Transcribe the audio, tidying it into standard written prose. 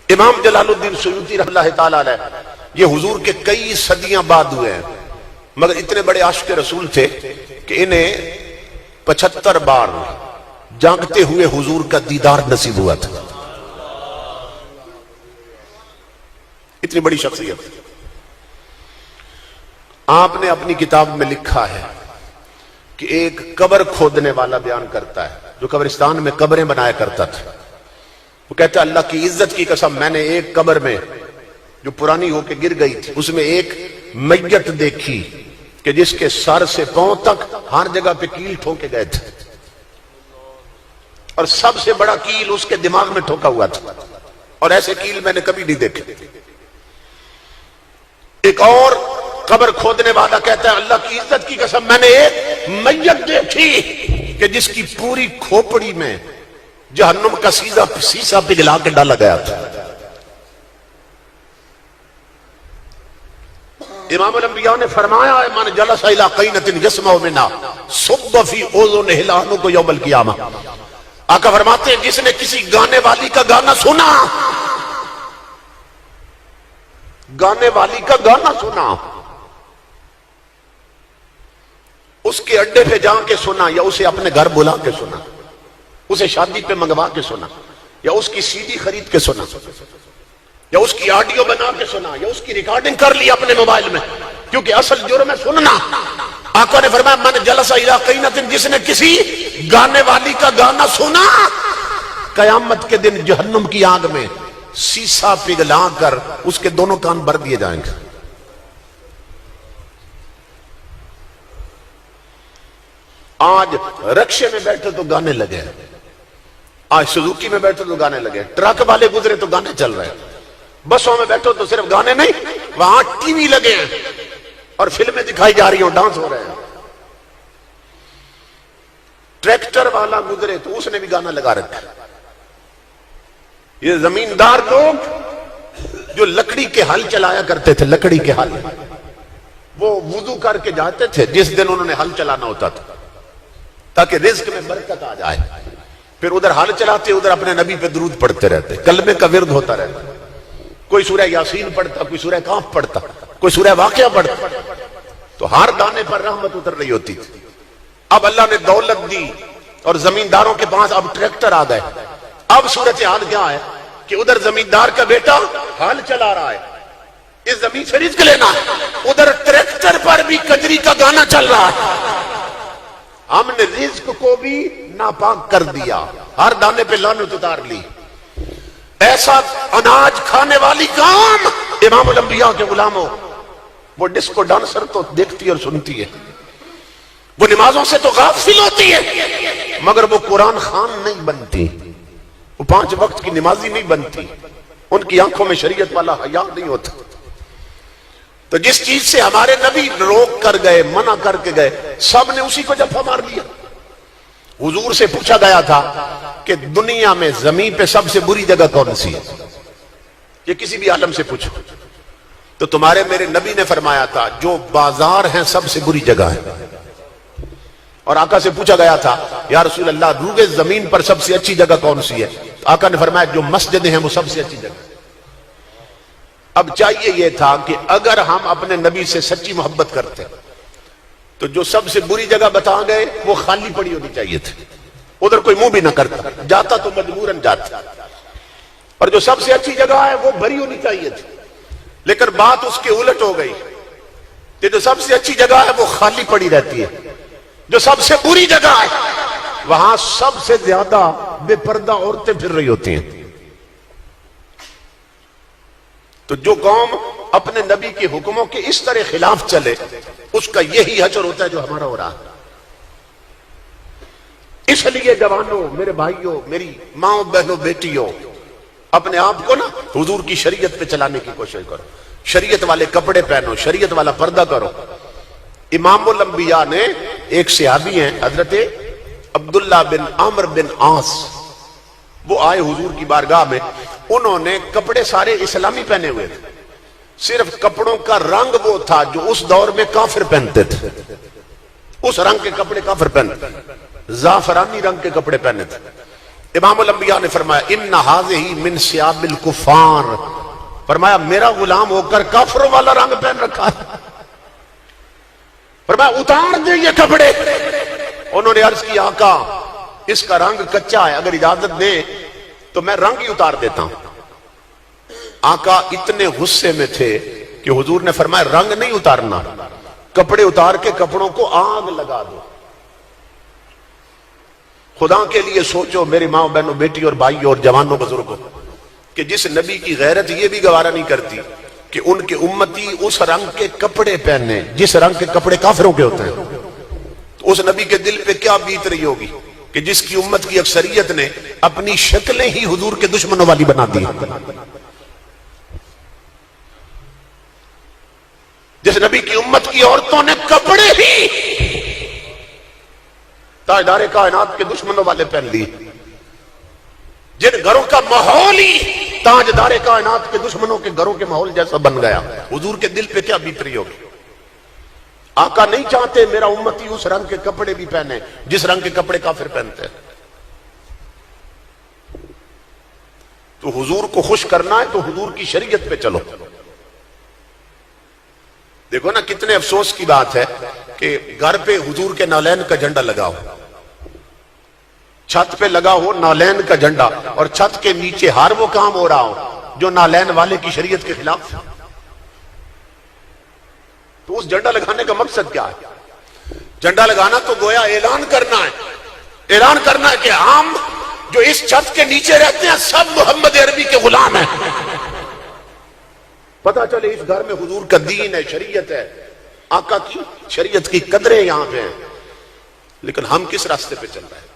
امام جلال الدین سیوطی رحمۃ اللہ تعالیٰ علیہ یہ حضور کے کئی صدیاں بعد ہوئے ہیں، مگر اتنے بڑے عاشق رسول تھے کہ انہیں 75 بار جاگتے ہوئے حضور کا دیدار نصیب ہوا تھا. اتنی بڑی شخصیت. آپ نے اپنی کتاب میں لکھا ہے کہ ایک قبر کھودنے والا بیان کرتا ہے جو قبرستان میں قبریں بنایا کرتا تھا. وہ کہتا ہے اللہ کی عزت کی قسم میں نے ایک قبر میں جو پرانی ہو کے گر گئی تھی اس میں ایک میت دیکھی کہ جس کے سر سے پاؤں تک ہر جگہ پہ کیل ٹھوکے گئے تھے، اور سب سے بڑا کیل اس کے دماغ میں ٹھوکا ہوا تھا، اور ایسے کیل میں نے کبھی نہیں دیکھے. ایک اور قبر کھودنے والا کہتا ہے اللہ کی عزت کی قسم میں نے ایک میت دیکھی کہ جس کی پوری کھوپڑی میں جہنم کا سیسا پگھلا کے ڈالا گیا تھا. امام الانبیاء نے فرمایا ہے من جلس الی قینۃ یسمع منها صب فی اذنہ لعنہ کو یوم القیامہ. آقا فرماتے ہیں جس نے کسی گانے والی کا گانا سنا، گانے والی کا گانا سنا، اس کے اڈے پہ جا کے سنا، یا اسے اپنے گھر بلا کے سنا، اسے شادی پہ منگوا کے سنا، یا اس کی سی ڈی خرید کے سنا، یا اس کی آڈیو بنا کے سنا، یا اس کی ریکارڈنگ کر لی اپنے موبائل میں، کیونکہ اصل جرم ہے سننا. آقا نے فرمایا من جلس الی قینۃ جس نے کسی گانے والی کا گانا سنا، قیامت کے دن جہنم کی آگ میں سیسا پگھلا کر اس کے دونوں کان بھر دیے جائیں گے. آج رکشے میں بیٹھے تو گانے لگے، آج سزوکی میں بیٹھے تو گانے لگے، ٹرک والے گزرے تو گانے چل رہے ہیں، بسوں میں بیٹھو تو صرف گانے نہیں، وہاں ٹی وی لگے ہیں اور فلمیں دکھائی جا رہی ہیں، ڈانس ہو رہے ہیں. ٹریکٹر والا گزرے تو اس نے بھی گانا لگا رکھا. یہ زمیندار لوگ جو لکڑی کے ہل چلایا کرتے تھے، لکڑی کے ہل، وہ وضو کر کے جاتے تھے جس دن انہوں نے ہل چلانا ہوتا تھا تاکہ رزق میں برکت آ جائے. پھر ادھر ہل چلاتے ادھر اپنے نبی پہ درود پڑھتے رہتے، کلمے کا ورد ہوتا رہتا. کوئی سورہ یاسین پڑھتا، کوئی سورہ کاف پڑھتا، کوئی سورہ واقعہ پڑھتا، تو ہر دانے پر رحمت اتر رہی ہوتی تھی. اب اللہ نے دولت دی اور زمینداروں کے پاس اب ٹریکٹر آ گئے. اب صورتحال کیا ہے کہ ادھر زمیندار کا بیٹا ہل چلا رہا ہے، اس زمین سے رزق لینا ہے، ادھر ٹریکٹر پر بھی کجری کا گانا چل رہا ہے. ہم نے رزق کو بھی ناپاک کر دیا، ہر دانے پہ لعنت اتار لی. ایسا اناج کھانے والی کام امام الانبیاء کے غلاموں. وہ ڈسکو ڈانسر تو دیکھتی اور سنتی ہے، وہ نمازوں سے تو غافل ہوتی ہے، مگر وہ قرآن خوان نہیں بنتی، وہ 5 وقت کی نمازی نہیں بنتی، ان کی آنکھوں میں شریعت والا حیا نہیں ہوتا. تو جس چیز سے ہمارے نبی روک کر گئے، منع کر کے گئے، سب نے اسی کو جفا مار دیا. حضور سے پوچھا گیا تھا کہ دنیا میں زمین پہ سب سے بری جگہ کون سی ہے؟ یہ کسی بھی عالم سے پوچھو تو تمہارے میرے نبی نے فرمایا تھا جو بازار ہیں سب سے بری جگہ ہے. اور آقا سے پوچھا گیا تھا یا رسول اللہ روئے زمین پر سب سے اچھی جگہ کون سی ہے؟ آقا نے فرمایا جو مسجدیں ہیں وہ سب سے اچھی جگہ. اب چاہیے یہ تھا کہ اگر ہم اپنے نبی سے سچی محبت کرتے تو جو سب سے بری جگہ بتا گئے وہ خالی پڑی ہونی چاہیے تھی، ادھر کوئی منہ بھی نہ کرتا، جاتا تو مجبوراً جاتا. اور جو سب سے اچھی جگہ ہے وہ بھری ہونی چاہیے تھی، لیکن بات اس کے الٹ ہو گئی کہ جو سب سے اچھی جگہ ہے وہ خالی پڑی رہتی ہے، جو سب سے بری جگہ ہے وہاں سب سے زیادہ بے پردہ عورتیں پھر رہی ہوتی ہیں. تو جو قوم اپنے نبی کے حکموں کے اس طرح خلاف چلے اس کا یہی حشر ہوتا ہے جو ہمارا ہو رہا ہے. اس لیے جوانوں، میرے بھائیوں، میری ماں بہنوں، بیٹیوں، اپنے آپ کو نا حضور کی شریعت پہ چلانے کی کوشش کرو، شریعت والے کپڑے پہنو، شریعت والا پردہ کرو. امام الانبیاء نے ایک صحابی ہیں حضرت عبداللہ بن عمرو بن عاص، وہ آئے حضور کی بارگاہ میں، انہوں نے کپڑے سارے اسلامی پہنے ہوئے تھے، صرف کپڑوں کا رنگ وہ تھا جو اس دور میں کافر پہنتے تھے، اس رنگ کے کپڑے کافر پہنتے، زعفرانی رنگ کے کپڑے پہنے تھے. امام الانبیاء نے فرمایا ان ھذہ من ثیاب الکفار، فرمایا میرا غلام ہو کر کافروں والا رنگ پہن رکھا ہے، فرمایا اتار دیں یہ کپڑے۔ انہوں نے عرض کی آقا اس کا رنگ کچا ہے، اگر اجازت دیں تو میں رنگ ہی اتار دیتا ہوں۔ آقا اتنے غصے میں تھے کہ حضور نے فرمایا رنگ نہیں اتارنا، کپڑے اتار کے کپڑوں کو آگ لگا دو۔ خدا کے لیے سوچو میری ماں بہنوں بیٹی اور بھائیوں اور جوانوں بزرگوں، کہ جس نبی کی غیرت یہ بھی گوارا نہیں کرتی کہ ان کے امتی اس رنگ کے کپڑے پہنے جس رنگ کے کپڑے کافروں کے ہوتے ہیں، تو اس نبی کے دل پہ کیا بیت رہی ہوگی کہ جس کی امت کی اکثریت نے اپنی شکلیں ہی حضور کے دشمنوں والی بنا دی، جس نبی کی امت کی عورتوں نے کپڑے ہی تاجدار کائنات کے دشمنوں والے پہن لیے، جن گھروں کا ماحول ہی تاجدار کائنات کے دشمنوں کے گھروں کے ماحول جیسا بن گیا، حضور کے دل پہ کیا بیت رہی ہوگی۔ آقا نہیں چاہتے میرا امتی اس رنگ کے کپڑے بھی پہنے جس رنگ کے کپڑے کافر پہنتے ہیں۔ تو حضور کو خوش کرنا ہے تو حضور کی شریعت پہ چلو۔ دیکھو نا کتنے افسوس کی بات ہے کہ گھر پہ حضور کے نالین کا جھنڈا لگا ہو، چھت پہ لگا ہو نالین کا جھنڈا، اور چھت کے نیچے ہر وہ کام ہو رہا ہو جو نالین والے کی شریعت کے خلاف، تو اس جھنڈا لگانے کا مقصد کیا ہے؟ جھنڈا لگانا تو گویا اعلان کرنا ہے، اعلان کرنا ہے کہ ہم جو اس چھت کے نیچے رہتے ہیں سب محمد عربی کے غلام ہیں، پتہ چلے اس گھر میں حضور کا دین ہے، شریعت ہے، آقا کی شریعت کی قدریں یہاں پہ ہیں، لیکن ہم کس راستے پہ چل رہے ہیں؟